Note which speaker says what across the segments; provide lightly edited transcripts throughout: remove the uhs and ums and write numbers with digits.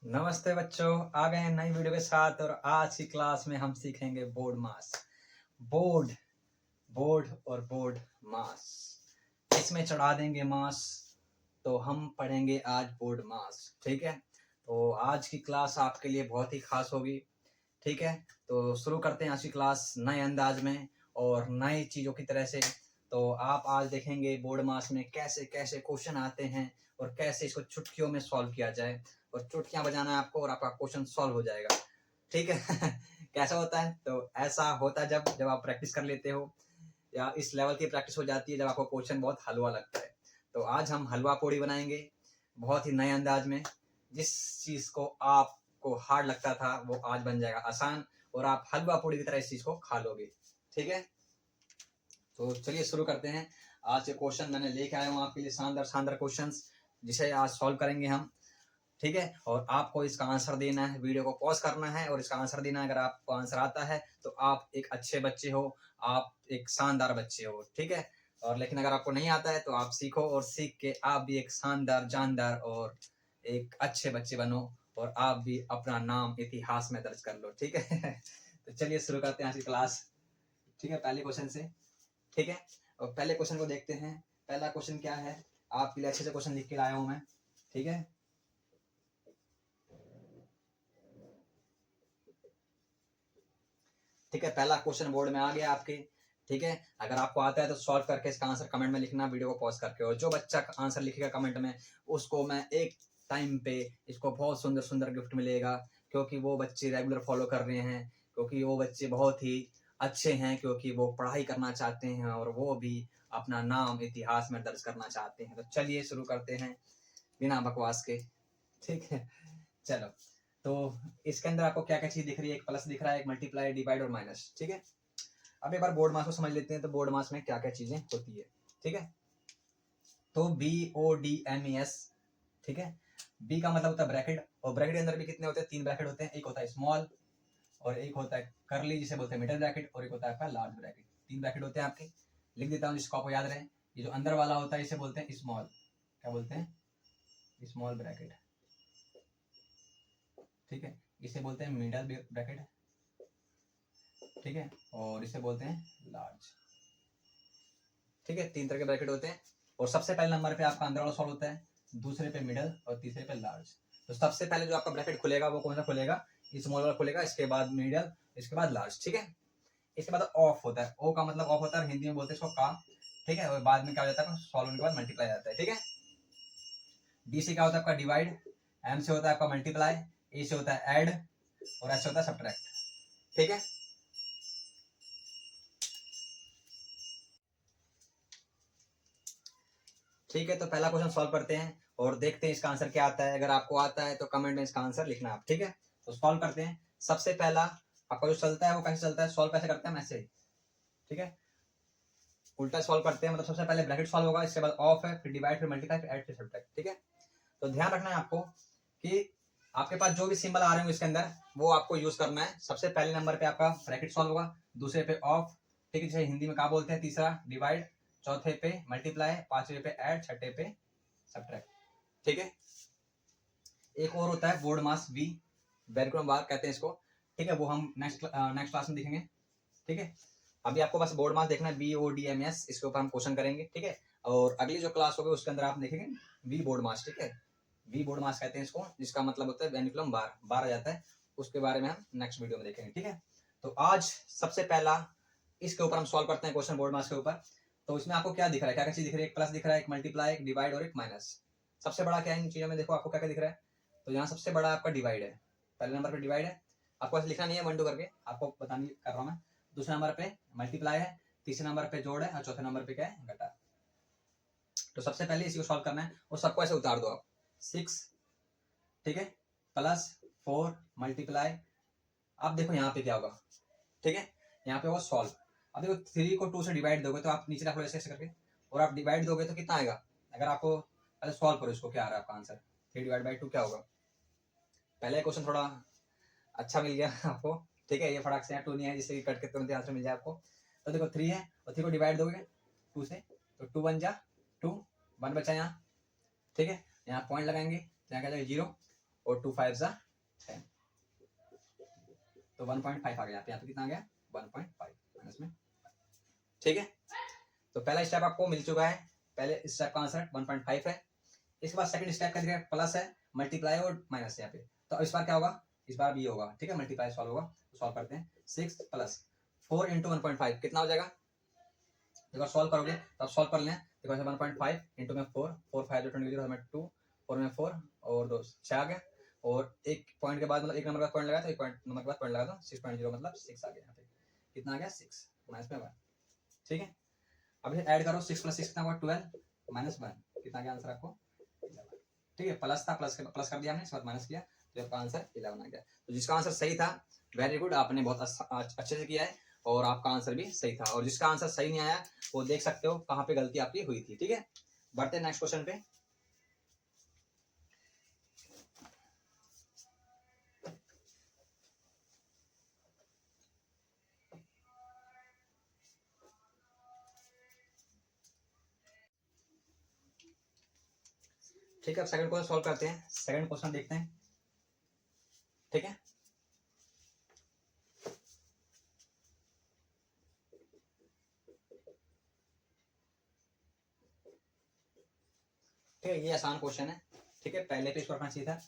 Speaker 1: नमस्ते बच्चों, आ गए हैं नई वीडियो के साथ। और आज की क्लास में हम सीखेंगे बोर्ड मास। बोर्ड बोर्ड और बोर्ड मास, इसमें चढ़ा देंगे मास। तो हम पढ़ेंगे आज बोर्ड मास। ठीक है, तो आज की क्लास आपके लिए बहुत ही खास होगी। ठीक है, तो शुरू करते हैं आज की क्लास नए अंदाज में और नई चीज़ों की तरह से। तो आप आज देखेंगे बोर्ड मास में कैसे कैसे क्वेश्चन आते हैं और कैसे इसको चुटकियों में सॉल्व किया जाए। और चुटकियां बजाना है आपको और आपका क्वेश्चन सॉल्व हो जाएगा। ठीक है कैसा होता है? तो ऐसा होता है जब जब आप प्रैक्टिस कर लेते हो या इस लेवल की प्रैक्टिस हो जाती है जब आपको क्वेश्चन बहुत हलवा लगता है। तो आज हम हलवा पूड़ी बनाएंगे बहुत ही नए अंदाज में। जिस चीज़ को आपको हार्ड लगता था वो आज बन जाएगा आसान और आप हलवा पूड़ी की तरह इस चीज़ को खा लोगे। ठीक है, तो चलिए शुरू करते हैं। आज के क्वेश्चन मैंने लेके आया हूँ आपके लिए शानदार शानदार क्वेश्चंस जिसे आज सॉल्व करेंगे हम। ठीक है, और आपको इसका आंसर देना है, वीडियो को पॉज करना है और इसका आंसर देना है। अगर आपको आंसर आता है तो आप एक अच्छे बच्चे हो, आप एक शानदार बच्चे हो। ठीक है, और लेकिन अगर आपको नहीं आता है तो आप सीखो और सीख के आप भी एक शानदार जानदार और एक अच्छे बच्चे बनो और आप भी अपना नाम इतिहास में दर्ज कर लो। ठीक है तो चलिए शुरू करते हैं आज की क्लास। ठीक है, पहले क्वेश्चन से। ठीक है, और पहले क्वेश्चन को देखते हैं। पहला क्वेश्चन क्या है, आपके लिए अच्छे से क्वेश्चन लिख के लाया हूं मैं। ठीक है, ठीक है, पहला क्वेश्चन बोर्ड में आ गया आपके। ठीक है, अगर आपको आता है तो सॉल्व करके इसका आंसर कमेंट में लिखना, वीडियो को पॉज करके। और जो बच्चा आंसर लिखेगा कमेंट में उसको मैं एक टाइम पे इसको बहुत सुंदर सुंदर गिफ्ट मिलेगा, क्योंकि वो बच्चे रेगुलर फॉलो कर रहे हैं, क्योंकि वो बच्चे बहुत ही अच्छे हैं, क्योंकि वो पढ़ाई करना चाहते हैं और वो भी अपना नाम इतिहास में दर्ज करना चाहते हैं। तो चलिए शुरू करते हैं बिना बकवास के। ठीक है, चलो। तो इसके अंदर आपको क्या क्या चीज दिख रही है? एक प्लस दिख रहा है, एक मल्टीप्लाई, डिवाइड और माइनस। ठीक है, अब एक बार बोर्ड मास को समझ लेते हैं। तो बोर्ड मास में क्या क्या चीजें होती है? ठीक है, तो BODMAS। ठीक है, बी का मतलब होता है ब्रैकेट, और ब्रैकेट के अंदर भी कितने होते हैं? 3 ब्रैकेट होते हैं। एक होता है स्मॉल और एक होता है करली जिसे बोलते हैं मिडिल ब्रैकेट, और एक होता है आपका लार्ज ब्रैकेट। 3 ब्रैकेट होते हैं आपके। लिख देता हूँ जिसको आपको याद रहे। ये जो अंदर वाला होता है इसे बोलते हैं स्मॉल। क्या बोलते हैं? Small bracket. ठीक है, इसे बोलते हैं मिडल ब्रैकेट। ठीक है, और इसे बोलते हैं लार्ज। ठीक है, 3 तरह के ब्रैकेट होते हैं। और सबसे पहले नंबर पे आपका अंदर वाला सॉल्व होता है, दूसरे पे मिडल और तीसरे पे लार्ज। तो सबसे पहले जो आपका ब्रैकेट खुलेगा वो कौन सा खुलेगा? स्मॉल वाला खुलेगा, इसके बाद मिडल, इसके बाद लार्ज। ठीक है, इसके बाद ऑफ होता है। ओ का मतलब ऑफ होता है, हिंदी में बोलते हैं इसको का। ठीक है, और बाद में क्या हो जाता है? सॉल्व होने के बाद मल्टीप्लाई जाता है। ठीक है, डी से क्या होता है आपका? डिवाइड। एम से होता है आपका मल्टीप्लाई। ए से होता है ऐड और एस से होता है सब्ट्रैक्ट। ठीक है, ठीक है, तो पहला क्वेश्चन सॉल्व करते हैं और देखते हैं इसका आंसर क्या आता है। अगर आपको आता है तो कमेंट में इसका आंसर लिखना आप। ठीक है, तो सॉल्व करते हैं। सबसे पहला आपका जो चलता है वो कैसे चलता है? सॉल्व कैसे करते हैं? ऐसे। ठीक है, उल्टा सॉल्व करते हैं। मतलब सबसे पहले ब्रैकेट सॉल्व होगा, इसके बाद ऑफ है, फिर डिवाइड, फिर मल्टीप्लाई, फिर ऐड, फिर सब्ट्रैक्ट। ठीक है, तो ध्यान रखना है आपको कि आपके पास जो भी सिंबल आ रहे हैं इसके अंदर वो आपको यूज करना है। सबसे पहले नंबर पे आपका ब्रैकेट सॉल्व होगा, दूसरे पे ऑफ। ठीक है, जैसे हिंदी में क्या बोलते हैं? तीसरा डिवाइड, चौथे पे मल्टीप्लाई, पांचवे पे ऐड, छठे पे सब्ट्रैक्ट। ठीक है, एक और होता है बोर्ड मास बी, बैकग्राउंड बार कहते हैं इसको। ठीक है, वो हम नेक्स्ट क्लास में देखेंगे। ठीक है, अभी आपको बस बोर्ड मास देखना है, BODMAS। इसके ऊपर हम क्वेश्चन करेंगे। ठीक है, और अगली जो क्लास होगी उसके अंदर आप देखेंगे वी बोर्ड मास। ठीक है, वी बोर्ड मास कहते हैं इसको, जिसका मतलब होता है वेनिकुलम बार, बार आ जाता है। उसके बारे में हम नेक्स्ट वीडियो में देखेंगे। ठीक है, तो आज सबसे पहला इसके ऊपर हम सॉल्व करते हैं क्वेश्चन बोर्ड मास के ऊपर। तो इसमें आपको क्या दिख रहा है? क्या क्या चीज दिख रही है? एक प्लस दिख रहा है, एक मल्टीप्लाई, एक डिवाइड और एक माइनस। सबसे बड़ा क्या है इन चीजों में? देखो आपको क्या क्या दिख रहा है। तो यहाँ सबसे बड़ा आपका डिवाइड है। पहले नंबर पे डिवाइड है, आपको ऐसे लिखना नहीं है 1 2 करके, आपको बताने कर रहा हूँ मैं। दूसरे नंबर पे मल्टीप्लाई है, तीसरे नंबर पे जोड़ है और चौथे नंबर पे क्या है? घटा। तो सबसे पहले इसी को सॉल्व करना है और सबको ऐसे उतार दो आप। 6, ठीक है, प्लस 4 मल्टीप्लाई। अब देखो यहाँ पे क्या होगा? ठीक है, यहाँ पे होगा सॉल्व। अब देखो 3 को 2 से डिवाइड दोगे तो आप नीचे रख लो ऐसे ऐसे करके, और आप डिवाइड दोगे तो कितना आएगा? अगर आपको पहले सॉल्व करो इसको, क्या आ रहा है आपका आंसर? 3/2 क्या होगा? पहले क्वेश्चन थोड़ा अच्छा मिल गया आपको। ठीक है, ये फटाक से 2 नहीं है जिससे कट के तुरंत आंसर मिल जाए आपको। तो देखो 3 है और 3 को डिवाइड दोगे 2 से, तो 2 1 जा 2, 1 बचा यहाँ। ठीक है, यहाँ पॉइंट लगाएंगे, यहाँ क्या जाएगा 0, और 2 5 जा 10, तो 1.5 आ गया यहाँ पे कितना आ गया 1.5 माइनस में। ठीक है, तो पहला स्टेप आपको मिल चुका है, पहले स्टेप का आंसर 1.5 है। इसके बाद सेकंड स्टेप का देखिए प्लस है, मल्टीप्लाई और माइनस यहाँ पे, तो इस बार क्या होगा, इस बार भी होगा। ठीक है, मल्टीप्लाई सॉल्व होगा, तो सॉल्व करते हैं। 6 प्लस 4 इंटू 1.5 कितना हो जाएगा, देखो सॉल्व करोगे तो आप सॉल्व कर लें। देखो 1.5 इंटू में 4 4 5 20 में 2 4 में 4 और 2 6 आ गया, और एक पॉइंट के बाद मतलब एक नंबर का पॉइंट लगा तो एक पॉइंट नंबर के बाद पॉइंट लगा तो 6.0 मतलब 6 आ गया यहाँ पे। कितना आ गया 6 माइनस में 1। ठीक है, अब ऐड करो 6 प्लस 6 कितना हुआ 12 माइनस 1 कितना गया आंसर आपको 11। ठीक है, प्लस था, प्लस कर दिया हमने, इसके बाद माइनस किया तो आपका आंसर 11 आ गया। तो जिसका आंसर सही था वेरी गुड, आपने बहुत अच्छे से किया है और आपका आंसर भी सही था। और जिसका आंसर सही नहीं आया वो देख सकते हो कहाँ पे गलती आपकी हुई थी। ठीक है, बढ़ते हैं नेक्स्ट क्वेश्चन पे। ठीक है, अब सेकंड क्वेश्चन सॉल्व करते हैं। सेकंड क्वेश्चन देखते हैं। ठीक है, ठीक है, ये आसान क्वेश्चन है। ठीक है, पहले पे इसको रखना चाहिए था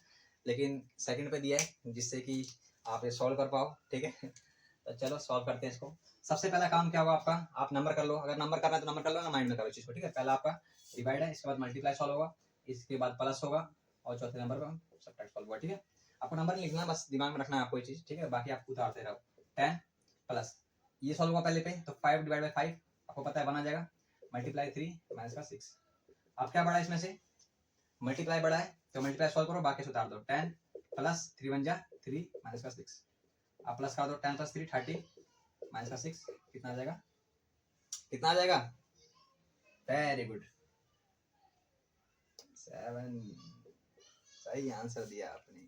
Speaker 1: लेकिन सेकंड पे दिया है जिससे कि आप ये सॉल्व कर पाओ। ठीक है, तो चलो सॉल्व करते हैं इसको। सबसे पहला काम क्या होगा आपका, आप नंबर कर लो, अगर नंबर करना है तो नंबर कर लो ना, माइंड में करो चीज को। ठीक है, पहला आपका डिवाइड है, इसके बाद मल्टीप्लाई सॉल्व होगा, इसके बाद प्लस होगा और चौथे नंबर पर सब्ट्रैक्ट सॉल्व होगा। ठीक है, आपको नंबर नहीं लिखना, बस दिमाग में रखना है आपको ये चीज। ठीक है, बाकी आप उतारते रहो। 10 प्लस ये सॉल्व होगा पहले पे, तो 5 डिवाइड बाई 5 आपको पता है 1 आ जाएगा, मल्टीप्लाई 3 माइनस का 6। अब क्या बड़ा है इसमें से, मल्टीप्लाई बड़ा है तो मल्टीप्लाई सॉल्व करो, बाकी से उतार दो। 10 प्लस 3 1 जा 3 माइनस का 6, आप प्लस कर दो 10 प्लस 3 30 माइनस का 6 कितना आ जाएगा, कितना आ जाएगा, वेरी गुड 7। सही आंसर दिया आपने,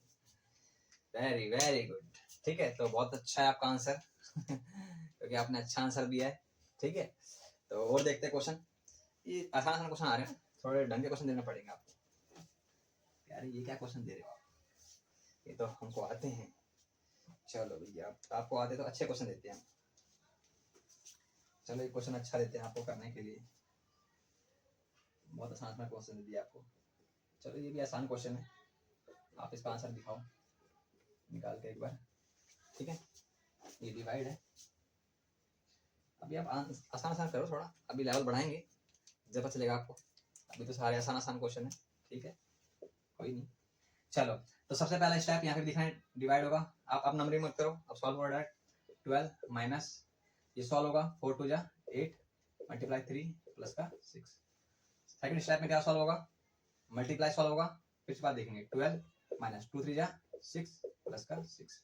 Speaker 1: वेरी वेरी गुड। ठीक है, तो बहुत अच्छा है आपका आंसर क्योंकि आपने अच्छा आंसर दिया है। ठीक है, तो और देखते हैं क्वेश्चन। ये आसान आसान क्वेश्चन आ रहे हैं, थोड़े ढंग के क्वेश्चन देने पड़ेंगे आपको। यार ये क्या क्वेश्चन दे रहे हो, ये तो हमको आते हैं। चलो भैया आपको आते तो अच्छे क्वेश्चन देते हैं। चलो एक क्वेश्चन अच्छा देते हैं आपको करने के लिए, बहुत आसान आसान क्वेश्चन दे दिया आपको। चलो ये भी आसान क्वेश्चन है, आप इसका आंसर दिखाओ निकाल के एक बार। ठीक है, ये डिवाइड है, अभी आप आसान आसान करो थोड़ा, अभी लेवल बढ़ाएंगे जब पता चलेगा आपको, अभी तो सारे आसान आसान क्वेश्चन है। ठीक है, कोई नहीं। चलो, तो सबसे पहला स्टेप यहाँ पे दिखना है, डिवाइड होगा, आप नंबरिंग मत करो, अब सॉल्व हो रहा है। 12 माइनस ये सॉल्व होगा 4 2 जा 8 मल्टीप्लाई 3 प्लस का 6। सेकंड स्टेप में क्या सॉल्व होगा, मल्टीप्लाई सॉल्व होगा, फिर से बात देखेंगे। 12 माइनस 2 3 जा 6 प्लस का 6।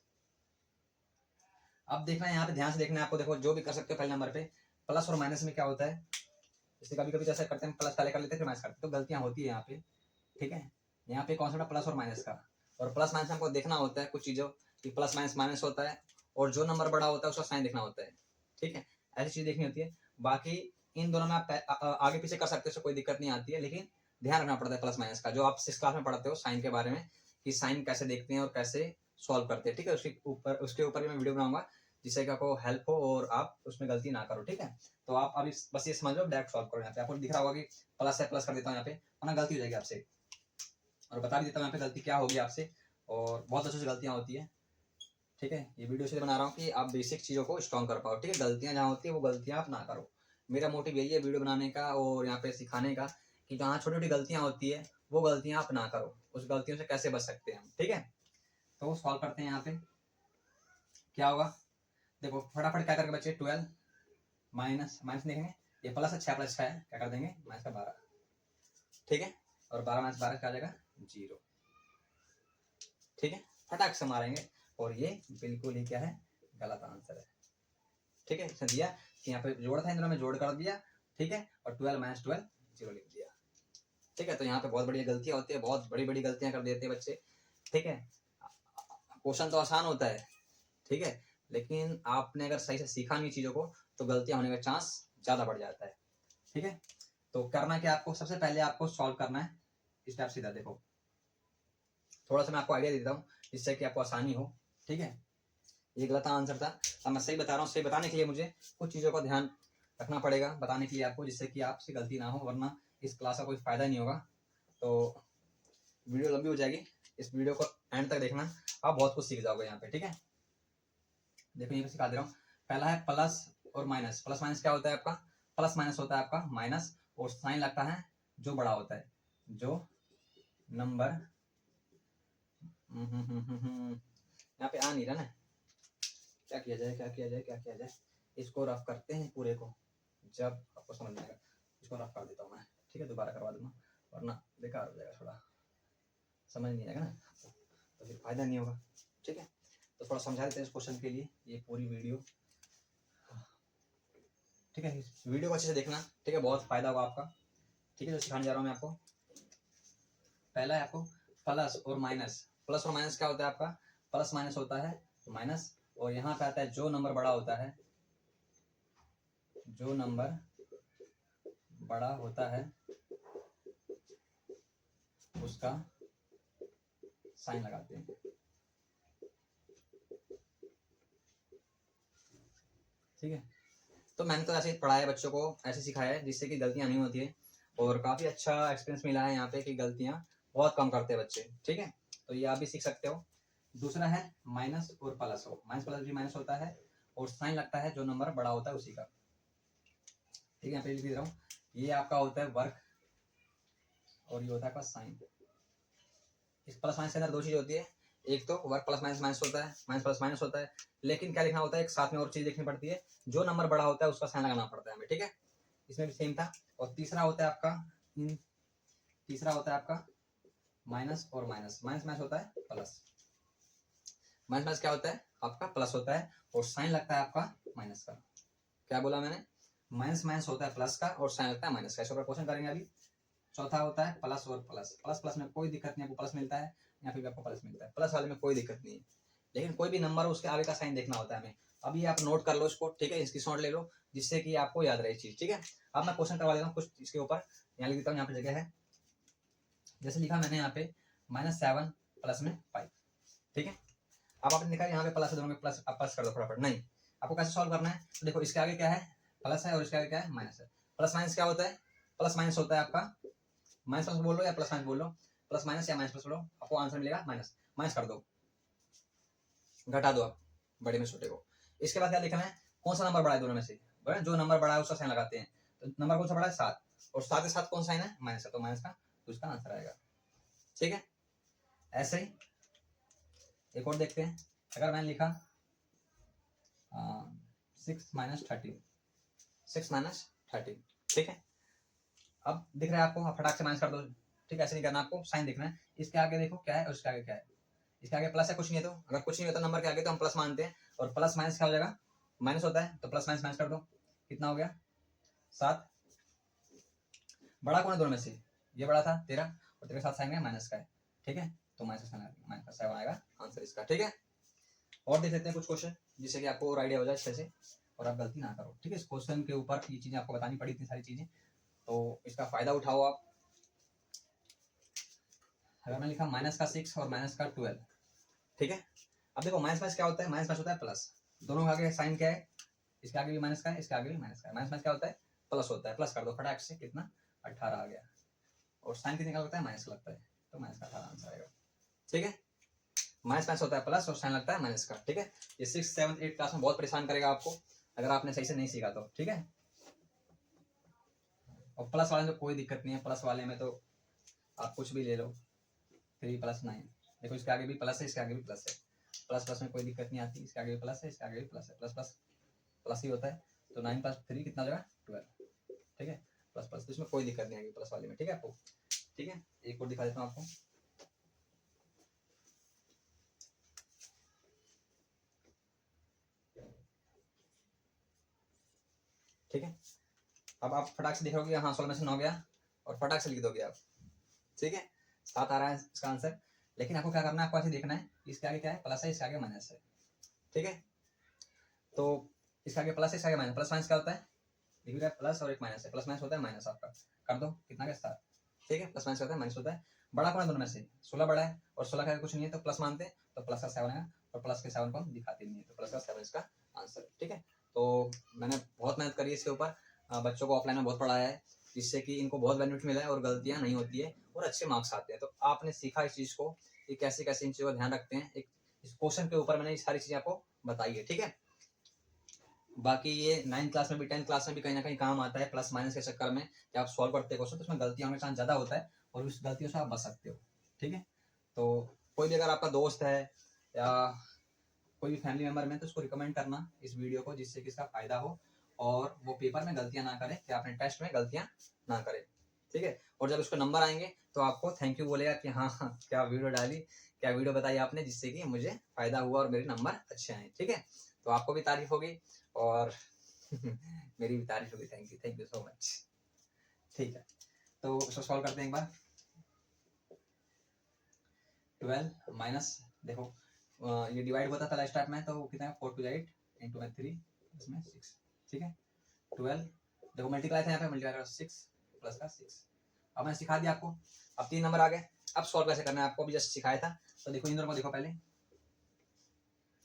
Speaker 1: अब देखना है यहाँ पे, ध्यान से देखना है आपको। देखो जो भी कर सकते हो पहले नंबर पे, प्लस और माइनस में क्या होता है, जैसे कभी कभी जैसा करते हैं प्लस पहले कर लेते हैं फिर माइनस करते हैं, तो गलतियां होती है यहाँ पे। ठीक है, यहाँ पे कॉन्सेप्ट है प्लस और माइनस का, और प्लस माइनस हमको देखना होता है कुछ चीजों कि प्लस माइनस माइनस होता है, और जो नंबर बड़ा होता है उसका साइन देखना होता है। ठीक है, ऐसी चीज देखनी होती है। बाकी इन दोनों में आप आगे पीछे कर सकते हो, कोई दिक्कत नहीं आती है, लेकिन ध्यान रखना पड़ता है प्लस माइनस का, जो आप 6 क्लास में पढ़ते हो साइन के बारे में, कि साइन कैसे देखते हैं और कैसे सॉल्व करते हैं। ठीक है, उसके ऊपर भी मैं वीडियो बनाऊंगा जिससे कि आपको हेल्प हो और आप उसमें गलती ना करो। ठीक है, तो आप अभी बस ये समझ लो, डायरेक्ट सॉल्व करो। यहाँ पे आपको दिख रहा होगा कि प्लस है, प्लस कर देता हूँ यहाँ पे, वरना गलती हो जाएगी आपसे, और बता भी देता हूँ यहाँ पे गलती क्या होगी आपसे, और बहुत अच्छी गलतियाँ होती है। ठीक है, ये वीडियो इसलिए बना रहा हूँ कि आप बेसिक चीज़ों को स्ट्रॉन्ग कर पाओ। ठीक है, गलतियाँ जहाँ होती है वो गलतियाँ आप ना करो, मेरा मोटिव यही है वीडियो बनाने का और यहाँ पे सिखाने का, कि जहाँ छोटी छोटी गलतियाँ होती है वो गलतियाँ आप ना करो, उस गलतियों से कैसे बच सकते हैं हम। ठीक है, तो सॉल्व करते हैं। यहाँ पे क्या होगा, देखो फटाफट क्या करके बच्चे, 12 माइनस माइनस देखेंगे, ये प्लस है, 6 प्लस 6 है, क्या कर देंगे माइनस का 12। ठीक है, और 12 माइनस 12 क्या आ जाएगा 0। ठीक है, फटाक से मारेंगे, और ये बिल्कुल ही क्या है गलत आंसर है। ठीक है, इसने दिया कि यहाँ पे जोड़ था, इन दोनों में जोड़ कर दिया। ठीक है, और 12 माइनस 12 0 लिख दिया। ठीक है, तो यहाँ पे बहुत बड़ी गलतियां होती है, बहुत बड़ी बड़ी गलतियां कर देते हैं बच्चे। ठीक है, क्वेश्चन तो आसान होता है, ठीक है, लेकिन आपने अगर सही से सीखा नहीं चीजों को तो गलतियां होने का चांस ज्यादा बढ़ जाता है। ठीक है, तो करना क्या आपको, सबसे पहले आपको सॉल्व करना है स्टेप सीधा। देखो थोड़ा सा मैं आपको आइडिया देता हूँ जिससे कि आपको आसानी हो, ठीक है। ये गलत आंसर था, अब मैं सही बता रहा हूँ। सही बताने के लिए मुझे कुछ चीज़ों का ध्यान रखना पड़ेगा बताने के लिए आपको, जिससे कि आपसे गलती ना हो, वरना इस क्लास का कोई फ़ायदा नहीं होगा। तो वीडियो लंबी हो जाएगी, इस वीडियो को एंड तक देखना, आप बहुत कुछ सीख जाओगे यहाँ पे, ठीक है। देखो ये सिखा दे रहा हूँ। पहला है प्लस और माइनस। प्लस माइनस क्या होता है आपका? प्लस माइनस होता है आपका माइनस, और साइन लगता है जो बड़ा होता है, जो नंबर यहाँ पे आ नहीं रहा ना, क्या किया जाए, क्या किया जाए, क्या किया जाए। इसको रफ करते हैं पूरे को, जब आपको समझ में आएगा। इसको रफ कर देता हूँ मैं, ठीक है, दोबारा करवा दूंगा, वरना बेकार हो जाएगा, थोड़ा समझ नहीं आएगा ना, तो फिर फायदा नहीं होगा, ठीक है। तो थोड़ा समझा देते हैं इस क्वेश्चन के लिए, ये पूरी वीडियो, ठीक है। इस वीडियो को अच्छे से देखना, ठीक है, बहुत फायदा होगा आपका, ठीक है। जो सिखाने जा रहा हूँ मैं आपको, पहला है आपको प्लस और माइनस। प्लस और माइनस क्या होता है आपका? प्लस माइनस होता है माइनस, और यहाँ पे आता है जो नंबर बड़ा होता है, जो नंबर बड़ा होता है उसका साइन लगाते हैं, ठीक है। तो मैंने तो ऐसे ही पढ़ाया बच्चों को, ऐसे सिखाया है जिससे कि गलतियां नहीं होती है, और काफ़ी अच्छा एक्सपीरियंस मिला है यहाँ पे कि गलतियां बहुत कम करते हैं बच्चे, ठीक है। तो ये आप भी सीख सकते हो। दूसरा है माइनस और प्लस हो, माइनस प्लस भी माइनस होता है, और साइन लगता है जो नंबर बड़ा होता है उसी का, ठीक है। यहाँ पे लिख दे रहा हूँ, ये आपका होता है वर्क, और ये होता है आपका साइन। इस प्लस माइनस के अंदर दो चीज़ होती है, एक तो वर्क प्लस माइनस माइनस होता है, माइनस प्लस माइनस होता है, लेकिन क्या लिखना होता है, एक साथ में और चीज़ लिखनी पड़ती है, जो नंबर बड़ा होता है उसका साइन लगाना पड़ता है हमें, ठीक है। इसमें भी सेम था। और तीसरा होता है आपका तीसरा होता है आपका माइनस और माइनस। माइनस माइनस होता है प्लस, माइनस माइनस क्या होता है आपका? प्लस होता है, और साइन लगता है आपका माइनस का। क्या बोला मैंने? माइनस माइनस होता है प्लस का, और साइन लगता है माइनस का। इसके ऊपर क्वेश्चन करेंगे अभी। चौथा होता है प्लस और प्लस। प्लस प्लस में कोई दिक्कत नहीं, आपको प्लस मिलता है या फिर आपको प्लस मिलता है, प्लस वाले में कोई दिक्कत नहीं है, लेकिन कोई भी नंबर उसके आगे का साइन देखना होता है हमें। अभी आप नोट कर लो इसको, ठीक है, इसकी शॉर्ट ले लो, जिससे कि आपको याद रहे चीज, ठीक है। अब मैं क्वेश्चन करवा देता हूँ कुछ इसके ऊपर, यहाँ लिख देता हूँ, यहाँ पे जगह है। जैसे लिखा मैंने यहाँ पे -7 प्लस में 5, ठीक है। अब आपने लिखा यहाँ पे प्लस है, दोनों में प्लस, आप प्लस कर दो फटाफट। नहीं, आपको कैसे सॉल्व करना है? तो देखो इसके आगे क्या है? प्लस है, और इसके आगे क्या है? माइनस है। प्लस माइनस क्या होता है? प्लस माइनस होता है आपका, माइनस प्लस बोल लो या प्लस माइनस बोल लो, प्लस माइनस या माइनस प्लस बोलो, आपको आंसर मिलेगा माइनस। माइनस कर दो, घटा दो आप बड़े में छोटे को। इसके बाद क्या लिखना है? कौन सा नंबर बड़ा है दोनों में से? जो नंबर बड़ा है उसका साइन लगाते हैं। तो नंबर कौन सा बड़ा है? 7, और 7 के साथ कौन साइन है? माइनस है, तो माइनस का, तो उसका आंसर आएगा, ठीक है। ऐसे ही एक और देखते हैं। अगर मैंने लिखा 6 - 13, 6 - 13, ठीक है। अब दिख रहा है आपको, आप फटाक से माइनस कर दो, ठीक है। ऐसे नहीं करना, आपको साइन देखना है। इसके आगे देखो क्या है और इसके आगे क्या है। इसके आगे प्लस है, कुछ नहीं है, तो अगर कुछ नहीं होता नंबर के आगे तो हम प्लस मानते हैं, और प्लस माइनस क्या हो जाएगा? माइनस होता है, तो प्लस माइनस माइनस कर दो, कितना हो गया? 7। बड़ा कौन है दोनों में से? ये बड़ा था 13, और 13 के साथ साइन है माइनस का है, ठीक है। तो -7 आएगा आंसर इसका, ठीक है। और देख लेते हैं कुछ क्वेश्चन, जिससे कि आपको और आइडिया हो जाए अच्छे से, और आप गलती ना करो, ठीक है। इस क्वेश्चन के ऊपर ये चीज़ें आपको बतानी पड़ी, इतनी सारी चीज़ें, तो इसका फायदा उठाओ आप। अगर मैं लिखा माइनस का 6 और माइनस का 12, ठीक है। अब देखो माइनस माइनस क्या होता है? माइनस माइनस होता है प्लस, दोनों का आगे साइन क्या है? इसके आगे भी माइनस का है, इसके आगे भी माइनस का है। माइनस माइनस क्या होता है? प्लस होता है। प्लस कर दो फटाक से, कितना? 18 आ गया, और साइन कितने का लगता है? माइनस का लगता है, तो माइनस का 18 आंसर आएगा, ठीक है। माइनस माइनस होता है प्लस, और साइन लगता है माइनस का, ठीक है। ये 6, 7, 8 क्लास में बहुत परेशान करेगा आपको, अगर आपने सही से नहीं सीखा तो, ठीक है। और प्लस वाले में तो कोई दिक्कत नहीं है, प्लस वाले में तो आप कुछ भी ले लो, 3 + 9, देखो इसके आगे भी प्लस है, इसके आगे भी प्लस है, प्लस प्लस में कोई दिक्कत नहीं आती। इसके आगे भी प्लस है, इसके आगे भी प्लस है, प्लस प्लस प्लस ही होता है, तो 9 + 3 कितना हो जाएगा? 12, ठीक है। प्लस प्लस, इसमें कोई दिक्कत नहीं आएगी प्लस वाले में, ठीक है आपको, ठीक है। एक और दिखा देता हूँ आपको, ठीक है। अब आप फटाक से देखोगे, हाँ 16 में से 9 गया, और फटाक से लिख दोगे आप, ठीक है। 7 आ रहा है इसका आंसर, लेकिन आपको क्या करना है? आपको ऐसे देखना है, इसके आगे क्या है? प्लस है, इसके आगे माइनस है, ठीक है। तो इसके आगे प्लस है, इसके आगे माइनस। प्लस माइनस क्या होता है? लिख रहा है प्लस और एक माइनस है, प्लस माइनस होता है माइनस आपका, कर दो, कितना का? 7। ठीक है, प्लस माइनस होता है, माइनस होता है, बड़ा कौन है दोनों में से? 16 बड़ा है, और 16 का कुछ नहीं है तो प्लस मानते हैं, तो प्लस का 7 है, और प्लस के 7 को हम दिखाते नहीं है, तो प्लस का 7 इसका आंसर। ठीक है, तो मैंने बहुत मेहनत करी है इसके ऊपर, बच्चों को ऑफलाइन में बहुत पढ़ाया है, जिससे कि इनको बहुत बेनिफिट मिला है और गलतियां नहीं होती है और अच्छे मार्क्स आते हैं। तो आपने सीखा इस चीज़ को कि कैसे कैसे इन चीज़ों का ध्यान रखते हैं, एक इस क्वेश्चन के ऊपर मैंने ये सारी चीज़ें आपको बताई है। ठीक है, बाकी ये 9th क्लास में भी 10th क्लास में भी कहीं ना कहीं काम आता है, प्लस माइनस के चक्कर में कि आप सॉल्व करते क्वेश्चन तो उसमें गलतियां होने का चांस ज़्यादा होता है, और उस गलतियों से आप बच सकते हो। ठीक है, तो कोई भी अगर आपका दोस्त है या कोई भी फैमिली मेम्बर में, तो उसको रिकमेंड करना इस वीडियो को, जिससे कि इसका फायदा हो और वो पेपर में गलतियां ना करे, कि अपने टेस्ट में गलतियां ना करे। ठीक है, और जब उसको नंबर आएंगे तो आपको थैंक यू बोलेगा कि हाँ हाँ क्या वीडियो डाली, क्या वीडियो बताई आपने, जिससे कि मुझे फायदा हुआ और मेरे नंबर अच्छे आए। ठीक है, तो आपको भी तारीफ होगी और मेरी भी तारीफ होगी। Thank you so much. ठीक है, तो इसको सॉल्व करते हैं एक बार। 12 माइनस, देखो ये डिवाइड होता था स्टार्ट में, तो कितना है 4 to 8 इंटू में 3 इसमें 6। ठीक है, 12, देखो मल्टीप्लाई था यहाँ पे, मल्टीप्लाई करो 6 प्लस का 6। अब मैंने सिखा दिया आपको, अब 3 नंबर आ गए, अब सॉल्व कैसे करना है आपको अभी जस्ट सिखाया था। तो देखो इन दोनों को देखो पहले,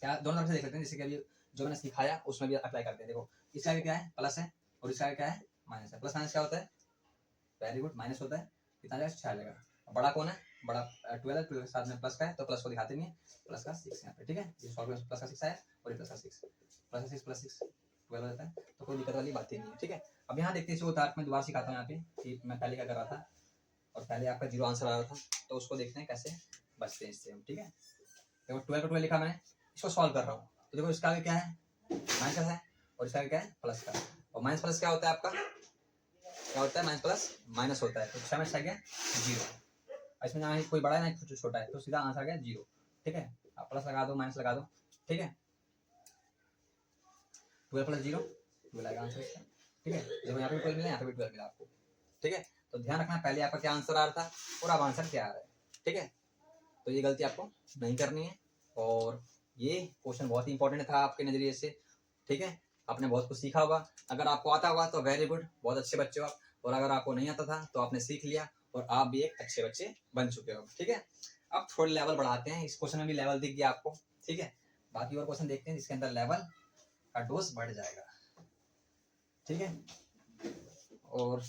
Speaker 1: क्या दोनों तरफ से देख लेते हैं, जैसे कि अभी जो मैंने सिखाया उसमें भी अप्लाई करते हैं। देखो इसका क्या है प्लस है, और इसका क्या है माइनस है। प्लस माइनस क्या होता है? वेरी गुड, माइनस होता है। कितना जाएगा? 6 जाएगा। बड़ा कौन है? बड़ा 12 है, 12 के साथ में प्लस का है तो प्लस को दिखाते नहीं है, प्लस का 6 यहाँ पे। ठीक है, ये सॉल्व प्लस का 6 आया और ये प्लस का 6, प्लस 6 प्लस 6 12 हो जाता है, तो कोई दिक्कत वाली बात ही नहीं है। ठीक है, अब यहाँ देखते हैं इसको उतार, मैं दोबारा सिखाता हूँ यहाँ पे कि मैं पहले क्या कर रहा था और पहले आपका 0 आंसर आ रहा था, तो उसको देखते हैं कैसे बचते हैं इससे हम। ठीक है, देखो 12 को 12 लिखा मैंने, इसको सॉल्व कर रहा हूँ, तो देखो इसका आगे क्या है? माइनस है, और इसका आगे क्या है? प्लस का। और माइनस प्लस क्या होता है आपका? क्या होता है? माइनस प्लस माइनस होता है, तो 6 में 6 गया 0। इसमें ना ही कोई बड़ा है ना कुछ छोटा है, तो सीधा आंसर आ गया 0। ठीक है, आप प्लस लगा दो माइनस लगा दो। ठीक है, 12 प्लस 0 12 आएगा आंसर इसका। ठीक है, देखो यहाँ पे भी 12 मिला, यहाँ पे भी 12 मिला आपको। ठीक है, तो ध्यान रखना पहले आपका क्या आंसर आ रहा था और अब आंसर क्या आ रहा है। ठीक है, तो ये गलती आपको नहीं करनी है, और ये क्वेश्चन बहुत ही इंपॉर्टेंट था आपके नजरिए से। ठीक है, आपने बहुत कुछ सीखा होगा, अगर आपको आता होगा तो वेरी गुड, बहुत अच्छे बच्चे हो आप, और अगर आपको नहीं आता था तो आपने सीख लिया और आप भी एक अच्छे बच्चे बन चुके हो। ठीक है, अब थोड़े लेवल बढ़ाते हैं, इस क्वेश्चन में भी लेवल दिख गया आपको। ठीक है, बाकी और क्वेश्चन देखते हैं जिसके अंदर लेवल का डोज बढ़ जाएगा। ठीक है, और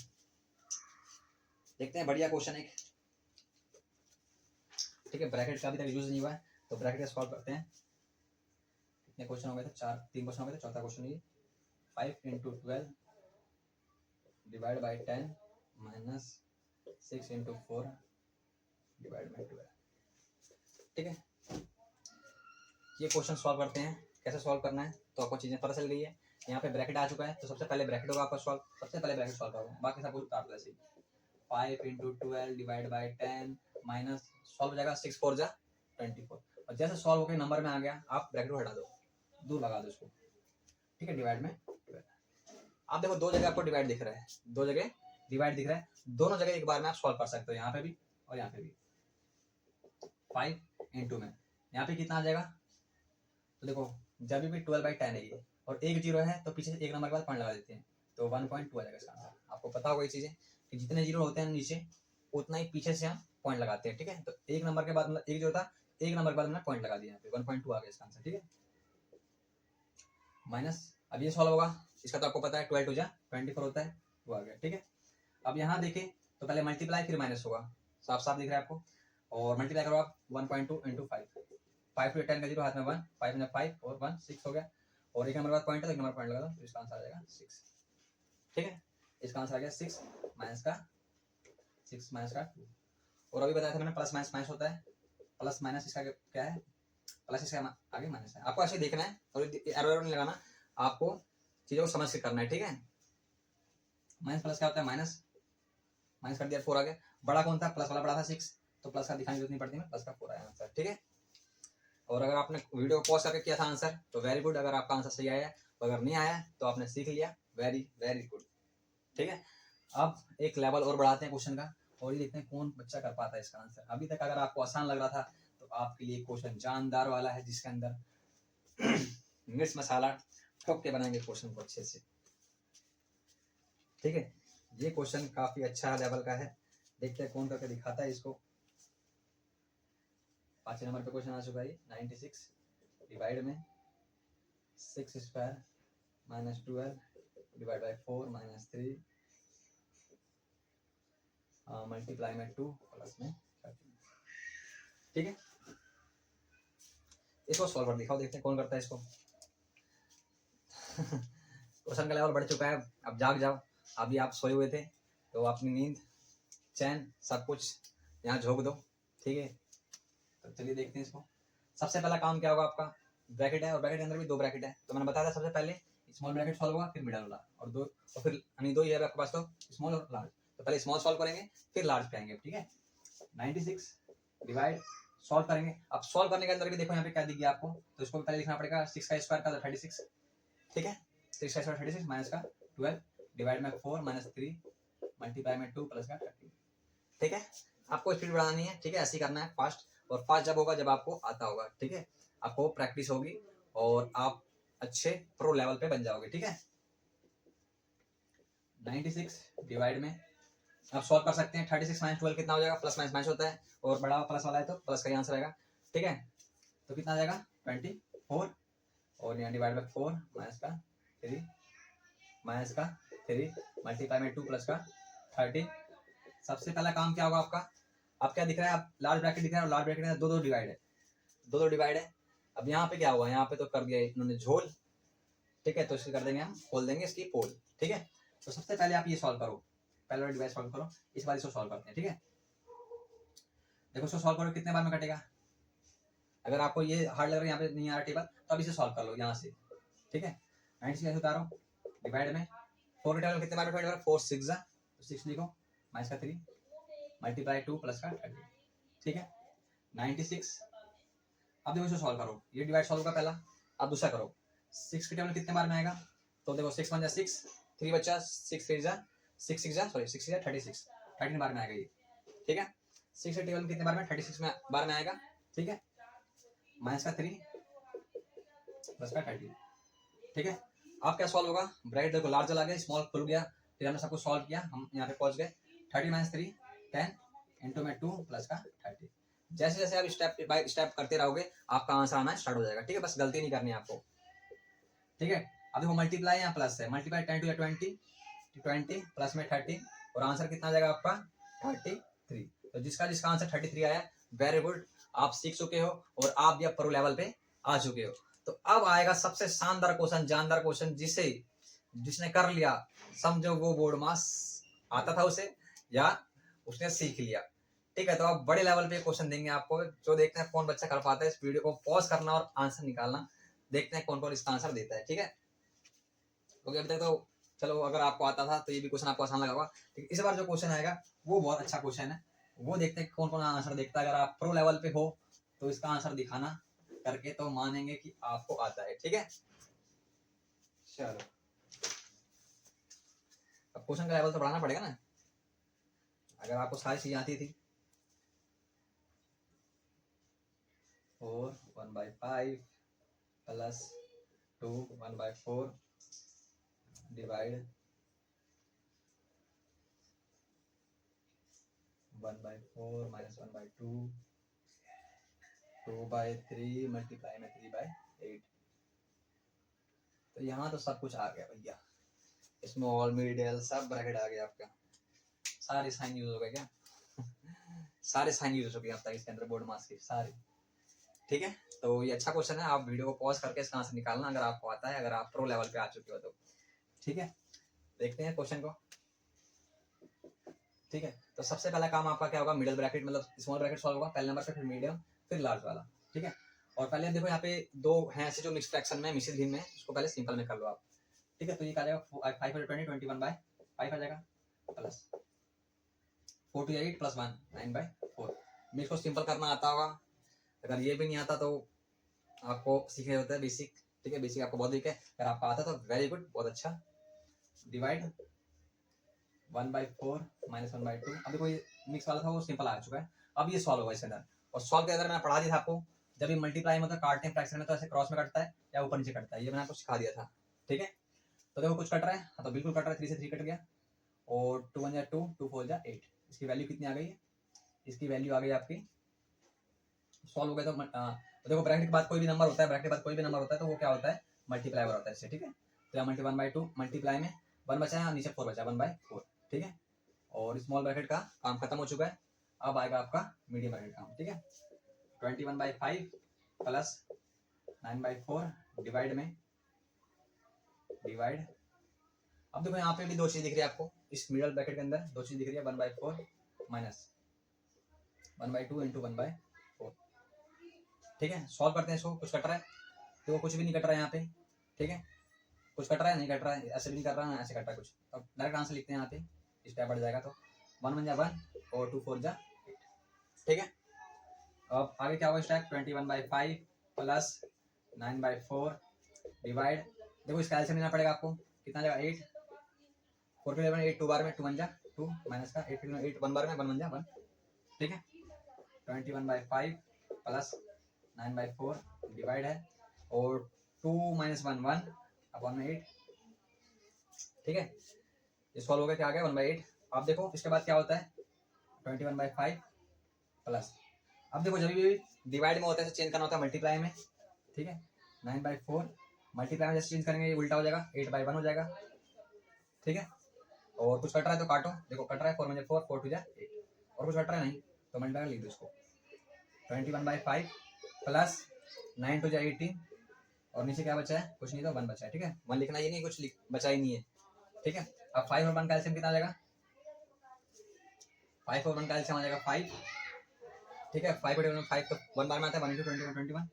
Speaker 1: देखते हैं बढ़िया क्वेश्चन एक। ठीक है, ब्रैकेट का अभी तक यूज नहीं हुआ है, तो ब्रैकेट का सॉल्व करते हैं। कितने क्वेश्चन हो गए थे? 3 क्वेश्चन हो गए थे, चौथा क्वेश्चन ये 5 into 12 divide by 10 minus 6 into 4 divide by 12। ठीक है, ये क्वेश्चन सॉल्व करते हैं, कैसे सॉल्व करना है तो आपको चीज़ें पता चल गई है। यहाँ पे ब्रैकेट आ चुका है, तो सबसे पहले ब्रैकेट होगा आपका सॉल्व, सबसे पहले ब्रैकेट सॉल्व करोगे, बाकी सब कुछ उतार दो ऐसे ही। 5 into 12 divide by 10 minus, solve हो जाएगा 6 4 जा 24, और जैसे सॉल्व होकर नंबर में आ गया आप ब्रैकेट को हटा दो, दूर लगा दो इसको। ठीक है, डिवाइड में 12। आप देखो दो जगह आपको डिवाइड दिख रहा है, दो जगह डिवाइड दिख रहा है, दोनों जगह एक बार में आप सॉल्व कर सकते हो, यहाँ पे भी और यहाँ पे भी। 5 इंटू में यहाँ पे कितना आ जाएगा? तो देखो जब भी 12/10 है ये, और एक 0 है तो पीछे से एक नंबर के बाद पॉइंट लगा देते हैं, तो 1.2 आ जाएगा इसका आंसर। आपको पता होगा ये चीजें कि जितने 0 होते हैं नीचे, उतना ही पीछे से हम पॉइंट लगाते हैं। ठीक है, तो एक नंबर के बाद मतलब एक 0 था, एक नंबर के बाद हमने पॉइंट लगा दिया, 1.2 आ गया इसका आंसर। ठीक है, माइनस, अब ये सॉल्व होगा, इसका तो आपको पता है 12 2 जा 24 होता है, वो आ गया। ठीक है, अब यहाँ देखें तो पहले मल्टीप्लाई फिर माइनस होगा, साफ साफ दिख रहा है आपको, और मल्टीप्लाई करो आप 1.2 इंटू 5, 5 टू 10 का 0 हाथ में 1, 5 में 5 और 1 6 हो गया, और एक नंबर बाद पॉइंट है तो एक नंबर पॉइंट लगा दो, तो इसका आंसर आ जाएगा 6। ठीक है, इसका आंसर आ गया 6 माइनस का 2। और अभी बताया था मैंने प्लस माइनस माइनस होता है, प्लस माइनस इसका क्या है? प्लस इसका आगे माइनस है। आपको ऐसे देखना है और एरर नहीं लगाना, आपको चीजों को समझ के करना है। ठीक है, माइनस प्लस क्या होता है? माइनस, माइनस कर दिया 4 आ गया, बड़ा कौन था? प्लस वाला बड़ा था 6, तो प्लस का दिखाने की जरूरत नहीं पड़ती, प्लस का 4 आया आंसर। ठीक है, और अगर आपने वीडियो को पॉज करके किया था आंसर तो वेरी गुड, अगर आपका आंसर सही आया, तो अगर नहीं आया तो आपने सीख लिया, वेरी वेरी गुड। ठीक है, अब एक लेवल और बढ़ाते हैं क्वेश्चन का, और ये देखते हैं कौन बच्चा कर पाता है इसका आंसर। अभी तक अगर आपको आसान लग रहा था तो आपके लिए क्वेश्चन जानदार वाला है, जिसके अंदर मिर्च मसाला ठोक के बनाएंगे क्वेश्चन को अच्छे से। ठीक है, ये क्वेश्चन काफी अच्छा लेवल का है, देखते हैं कौन करके दिखाता है इसको। 5 नंबर पे क्वेश्चन आ चुका है 96 डिवाइड में 6 square minus 12 divide by 4 minus 3 multiply में 2 प्लस में 13। ठीक है, इसको सॉल्व कर दिखाओ, देखते हैं कौन करता है इसको। क्वेश्चन का लेवल बढ़ चुका है, अब जाग जाओ। अभी आप सोए हुए थे तो अपनी नींद चैन सब कुछ यहाँ झोंक दो। ठीक है, तो चलिए देखते हैं इसको। सबसे पहला काम क्या होगा आपका, ब्रैकेट है और ब्रैकेट के अंदर भी 2 ब्रैकेट है, तो मैंने बताया था सबसे पहले स्मॉल ब्रैकेट सॉल्व होगा, फिर मिडल वाला, और 2 और फिर यानी 2 ही है आपके पास, तो स्मॉल और लार्ज। तो पहले स्मॉल सॉल्व करेंगे फिर लार्ज पे आएंगे। ठीक है, 96 डिवाइड सॉल्व करेंगे। अब सॉल्व करने के अंदर भी देखो यहाँ पे क्या दिख गया आपको, तो इसको पहले लिखना पड़ेगा 6 का स्क्वायर का 36। ठीक है, 6 का स्क्वायर 36 माइनस का 12 डिवाइड में 4 माइनस 3 मल्टीप्लाई में 2 प्लस का 13। ठीक है, आपको स्पीड बढ़ानी है। ठीक है, ऐसे ही करना है फास्ट, और फास्ट जब होगा जब आपको आता होगा। ठीक है, आपको प्रैक्टिस होगी और आप अच्छे प्रो लेवल पे बन जाओगे। ठीक है, 96 डिवाइड में आप सॉल्व कर सकते हैं। 36 माइनस 12 कितना हो जाएगा, प्लस माइनस माइनस होता है, और बड़ा प्लस वाला है तो प्लस का ही आंसर आएगा। ठीक है, तो कितना आ जाएगा 24, और यहाँ डिवाइड बाई 4 माइनस का 3 मल्टीप्लाई में 2 प्लस का 30। सबसे पहला काम क्या होगा आपका, आप क्या दिख रहा है, आप लार्ज ब्रैकेट दिख रहा है, और लार्ज ब्रैकेट में 2 डिवाइड है, 2 डिवाइड है। अब यहाँ पे क्या हुआ, यहाँ पे तो कर दिया इन्होंने झोल। ठीक है, तो इसकी कर देंगे हम, खोल देंगे इसकी पोल। ठीक है, तो सबसे पहले आप ये सॉल्व करो, पहले वाला डिवाइड सॉल्व करो, इस बार इसको सॉल्व करते हैं। ठीक है, देखो इसको सॉल्व करो कितने बार में कटेगा। अगर आपको ये हार्ड लग रहा है, यहाँ पे नहीं आ रहा टेबल, तो अब इसे सॉल्व कर लो यहाँ से। ठीक है, 96 कैसे उतारो, डिवाइड में 4 के टेबल कितने बार में डिवाइड, 4 6 जा, तो 6 लिखो माइनस का 3 मल्टीप्लाई 2 प्लस का 30। ठीक है, 96। अब देखो इसको सॉल्व करो, ये डिवाइड सॉल्व का पहला, अब दूसरा करो। 6 के टेबल कितने बार में आएगा, तो देखो 6 1 जा 6, 3 बचा, 6 3 जा 6 6 जा सॉरी 6 जा 36, 13 बार में आएगा ये। ठीक है, 6 के टेबल में कितने बार में, 36 में बार में आएगा। ठीक है, माइनस का 3 प्लस का 30। ठीक है, अब क्या सॉल्व होगा, ब्रैकेट देखो लार्ज चला गया, स्मॉल खुल गया, फिर हमने सब कुछ सॉल्व किया, हम यहाँ पे पहुंच गए। 30 माइनस 3 10 इंटू में 2 प्लस का 30। जैसे जैसे आप स्टेप बाय स्टेप करते रहोगे आपका आंसर आना स्टार्ट हो जाएगा। ठीक है, बस गलती नहीं करनी है आपको। ठीक है, अब देखो मल्टीप्लाई यहाँ प्लस है, मल्टीप्लाई 10 टू 20 प्लस में 30, और आंसर कितना आ जाएगा आपका 33। तो जिसका जिसका आंसर 33 आया, वेरी गुड, आप सीख चुके हो और आप भी अब प्रो लेवल पे आ चुके हो। तो अब आएगा सबसे शानदार क्वेश्चन, जानदार क्वेश्चन, जिसने कर लिया, समझो वो बोर्ड मास आता था उसे, या उसने सीख लिया। ठीक है, तो आप बड़े लेवल पे क्वेश्चन देंगे आपको, जो देखते हैं कौन बच्चा कर पाता है। इस वीडियो को पॉज करना और आंसर निकालना, देखते हैं कौन कौन इसका आंसर देता है। ठीक है, क्योंकि अभी तक तो चलो अगर आपको आता था तो ये भी क्वेश्चन आपको आसान लगा होगा, इस बार जो क्वेश्चन आएगा वो बहुत अच्छा क्वेश्चन है, वो देखते हैं कौन कौन आंसर देखता है। अगर आप प्रो लेवल पे हो तो इसका आंसर दिखाना करके तो मानेंगे कि आपको आता है। ठीक है, चलो अब क्वेश्चन का लेवल तो बढ़ाना पड़ेगा ना, अगर आपको सारी चीजें आती थी। 4 1/5 प्लस 2 1/4 डिवाइड 1/4 माइनस 1/2 2/3 मल्टीप्लाई में 3/8। तो यहाँ तो सब कुछ आ गया भैया, स्मॉल मिडिल सब ब्रैकेट आ गया आपका, सारे साइन यूज हो गए क्या? सारे साइन यूज हो गए अब तक इसके अंदर, बोर्ड मास के सारे। ठीक है, तो ये अच्छा क्वेश्चन है, आप वीडियो को पॉज करके इसका आंसर निकालना अगर आपको आता है, अगर आप प्रो लेवल पे आ चुके हो तो। ठीक है, देखते हैं क्वेश्चन को। ठीक है, तो सबसे पहला काम आपका क्या होगा, मिडिल ब्रैकेट मतलब स्मॉल ब्रैकेट सॉल्व होगा पहले नंबर पे, फिर मीडियम, फिर लार्ज वाला। ठीक है, और पहले देखो यहाँ पे 2 हैं ऐसे जो मिक्स फ्रैक्शन में, मिश्रित भिन्न में, उसको पहले सिंपल में कर लो आप। ठीक है, तो ये क्या आ जाएगा 5 20 21/5 आ जाएगा, प्लस 4 to 8 प्लस 1 9/4। मैं इसको सिंपल करना आता होगा, अगर ये भी नहीं आता तो आपको सीखने होता है बेसिक। ठीक है, बेसिक आपको बहुत दिख है, अगर आपको आता तो वेरी गुड, बहुत अच्छा। Divide 1/4 minus 1/2। अब देखो ये मिक्स वाला था वो सिंपल आ चुका है, अब ये सॉल्व होगा इसके अंदर। और सॉल्व के अंदर मैंने पढ़ा दिया था आपको, जब ये मल्टीप्लाई में होता है काटते हैं फ्रैक्शन में तो ऐसे क्रॉस में कटता है या ऊपर नीचे कटता है, ये मैंने आपको सिखा दिया था। ठीक है, तो देखो कुछ कट रहा है, हाँ तो बिल्कुल कट रहा है, 3 से 3 कट गया, और 2 1 जा 2 2 4 जा 8, इसकी वैल्यू कितनी आ गई है, इसकी वैल्यू आ गई आपकी, सॉल्व हो गया तो देखो ब्रैकेट के बाद कोई भी नंबर होता है, ब्रैकेट के बाद कोई भी नंबर होता है तो वो क्या होता है, मल्टीप्लाई होता है इससे, ठीक है। तो यहाँ मल्टी 1/2 मल्टीप्लाई में 1 बचा है, नीचे 4 बचा है 1/4, ठीक है। और स्मॉल ब्रैकेट का काम खत्म हो चुका है, अब आएगा आपका मीडियम ब्रैकेट काम, ठीक है। 21/5 प्लस 9/4 डिवाइड में डिवाइड, अब देखो यहाँ पे भी दो चीज दिख रही है आपको, इस मिडल ब्रैकेट के अंदर दो चीज दिख रही है, 1/4 माइनस 1/2 इंटू 1/4, ठीक है। सॉल्व करते हैं इसको, कुछ कट रहा है तो कुछ भी नहीं कट रहा है यहाँ पे, ठीक है, कुछ कट रहा है नहीं कट रहा है, ऐसे भी नहीं कर रहा है, ऐसे कट रहा है कुछ, अब डायरेक्ट आंसर लिखते हैं यहाँ पे, स्टेप बढ़ जाएगा तो 1 1 जा 1 और 2 4 जा 8, ठीक है। अब आगे क्या होगा स्टेप, 21/5 प्लस 9/4 डिवाइड, देखो इसका एलसीएम लेना पड़ेगा आपको, कितना जाएगा 8, 4 के 8 2 बार में 2 1 जा 2 माइनस का 8 के 8 1 बार में 1 1 जा 1, ठीक है। 21/5 प्लस 9/4 डिवाइड है और 2 - 1 1 अपॉन में 8, ठीक है। ये सॉल्व हो गया, क्या आ गया 1/8। अब देखो इसके बाद क्या होता है 21/5 प्लस, अब देखो जब भी डिवाइड में होता है चेंज करना होता है मल्टीप्लाई में, ठीक है। 9/4 मल्टीप्लाई में जैसे चेंज करेंगे ये उल्टा हो जाएगा, 8/1 हो जाएगा, ठीक है। और कुछ कट रहा है तो काटो, देखो कट रहा है 4 में 4 4 2 जा 8, और कुछ कट रहा है नहीं तो मल्टीप्लाई लिख दो इसको, 21/5 प्लस 9 2 जा 18 और नीचे क्या बचा है, कुछ नहीं तो 1 बचा है, ठीक है। 1 लिखना ही नहीं, कुछ बचा ही नहीं है, ठीक है। अब 5 और 1 का एलसीएम कितना आ जाएगा, 5 और 1 का एलसीएम आ जाएगा 5, ठीक है। 5 और 5 तो 1 बार में आता है 1 × 21 21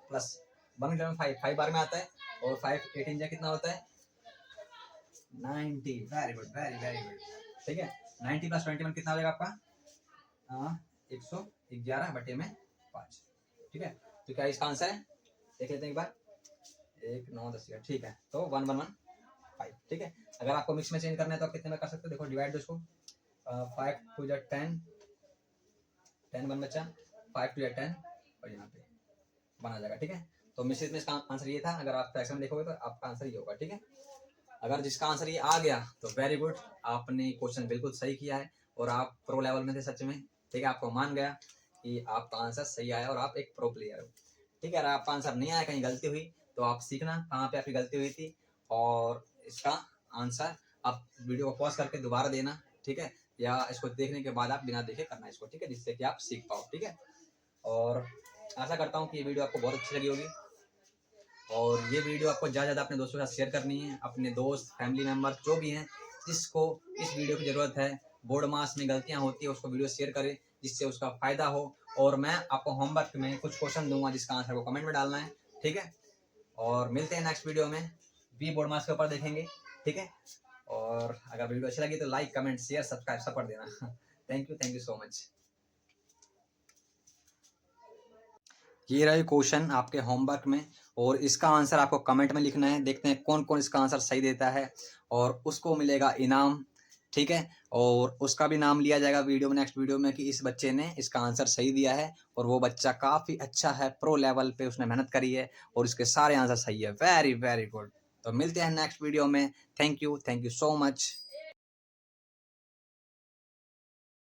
Speaker 1: प्लस 1 × 5 5 बार में आता है और 5 18 जा कितना होता है 90, वेरी गुड वेरी गुड, ठीक है। 90 प्लस 21 कितना हो जाएगा आपका 111/5, ठीक है। तो क्या इसका आंसर है, देख लेते हैं एक बार, 1 9 10 ठीक है। तो 1 1 1 5, ठीक है। अगर आपको मिक्स में चेंज करना है तो आप कितने में कर सकते हो, देखो डिवाइड दो इसको, 5 2 जा 10 10 1 बचा, 5 2 जा 10 और यहाँ पे 1 आ जाएगा, ठीक है। तो मिश्रित में इसका आंसर ये था, अगर आप फ्रैक्शन में देखोगे तो आपका आंसर ये होगा, ठीक है। अगर जिसका आंसर ये आ गया तो वेरी गुड, आपने क्वेश्चन बिल्कुल सही किया है और आप प्रो लेवल में थे सच में, ठीक है। आपको मान गया कि आपका आंसर सही आया और आप एक प्रो प्लेयर हो, ठीक है। अगर आपका आंसर नहीं आया, कहीं गलती हुई तो आप सीखना कहाँ पे आपकी गलती हुई थी और इसका आंसर आप वीडियो को पॉज करके दोबारा देना, ठीक है, या इसको देखने के बाद आप बिना देखे करना इसको, ठीक है, जिससे कि आप सीख पाओ, ठीक है। और आशा करता हूँ कि ये वीडियो आपको बहुत अच्छी लगी होगी और ये वीडियो आपको ज़्यादा अपने दोस्तों के साथ शेयर करनी है, अपने दोस्त फैमिली मेम्बर जो भी हैं जिसको इस वीडियो की ज़रूरत है, बोर्ड मार्क्स में गलतियाँ होती है उसको वीडियो शेयर करें जिससे उसका फ़ायदा हो। और मैं आपको होमवर्क में कुछ क्वेश्चन दूंगा जिसका आंसर को कमेंट में डालना है, ठीक है। और मिलते हैं नेक्स्ट वीडियो में, भी बोर्ड मार्क्स के ऊपर देखेंगे, ठीक है। और अगर वीडियो अच्छी लगी तो लाइक कमेंट शेयर सब्सक्राइब सब कर देना। Thank you so much. ये रहे क्वेश्चन आपके होमवर्क में और इसका आंसर आपको कमेंट में लिखना है, देखते हैं कौन कौन इसका आंसर सही देता है और उसको मिलेगा इनाम, ठीक है। और उसका भी नाम लिया जाएगा वीडियो में, नेक्स्ट वीडियो में, कि इस बच्चे ने इसका आंसर सही दिया है और वो बच्चा काफ़ी अच्छा है, प्रो लेवल पे उसने मेहनत करी है और इसके सारे आंसर सही है, वेरी गुड। तो मिलते हैं नेक्स्ट वीडियो में, थैंक यू सो मच।